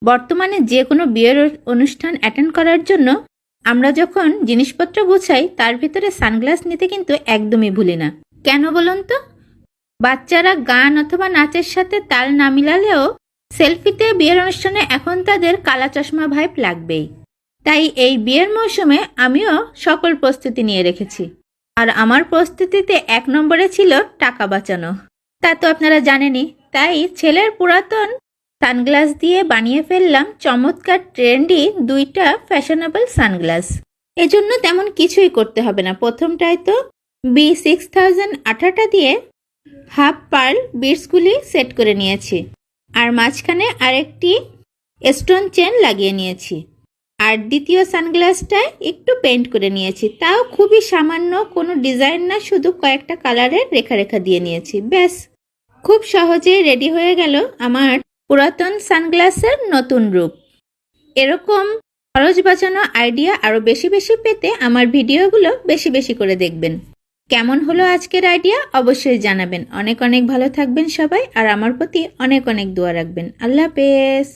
বর্তমানে যে কোনো বিয়ের অনুষ্ঠান অ্যাটেন্ড করার জন্য আমরা যখন জিনিসপত্র গুছাই তার ভিতরে সানগ্লাস নিতে কিন্তু একদমই ভুলি না। কেন বলুন তো? বাচ্চারা গান অথবা নাচের সাথে তাল না মিলালেও সেলফিতে বিয়ের অনুষ্ঠানে এখন তাদের কালা চশমা ভাইব লাগবেই। তাই এই বিয়ের মৌসুমে আমিও সকল প্রস্তুতি নিয়ে রেখেছি। আর আমার প্রস্তুতিতে 1 নম্বরে ছিল টাকা বাঁচানো। তা তো আপনারা জানেনই। তাই ছেলের পুরাতন সানগ্লাস দিয়ে বানিয়ে ফেললাম চমৎকার ট্রেন্ডি 2টা ফ্যাশনেবল সানগ্লাস। এজন্য তেমন কিছুই করতে হবে না। প্রথমটায় তো B6000 আঠাটা দিয়ে হাফ পার্ল বিটসগুলি সেট করে নিয়েছি, আর মাঝখানে আরেকটি স্টোন চেন লাগিয়ে নিয়েছি। আর দ্বিতীয় সানগ্লাসটায় একটু পেইন্ট করে নিয়েছি, তাও খুবই সামান্য, কোনো ডিজাইন না, শুধু কয়েকটা কালারের রেখা রেখা দিয়ে নিয়েছি। ব্যাস, খুব সহজেই রেডি হয়ে গেল আমার পুরাতন সানগ্লাসের নতুন রূপ। এরকম খরচ বাঁচানো আইডিয়া আরও বেশি বেশি পেতে আমার ভিডিওগুলো বেশি বেশি করে দেখবেন। কেমন হলো আজকের আইডিয়া অবশ্যই জানাবেন। অনেক অনেক ভালো থাকবেন সবাই, আর আমার প্রতি অনেক অনেক দোয়া রাখবেন। আল্লাহ হাফেজ।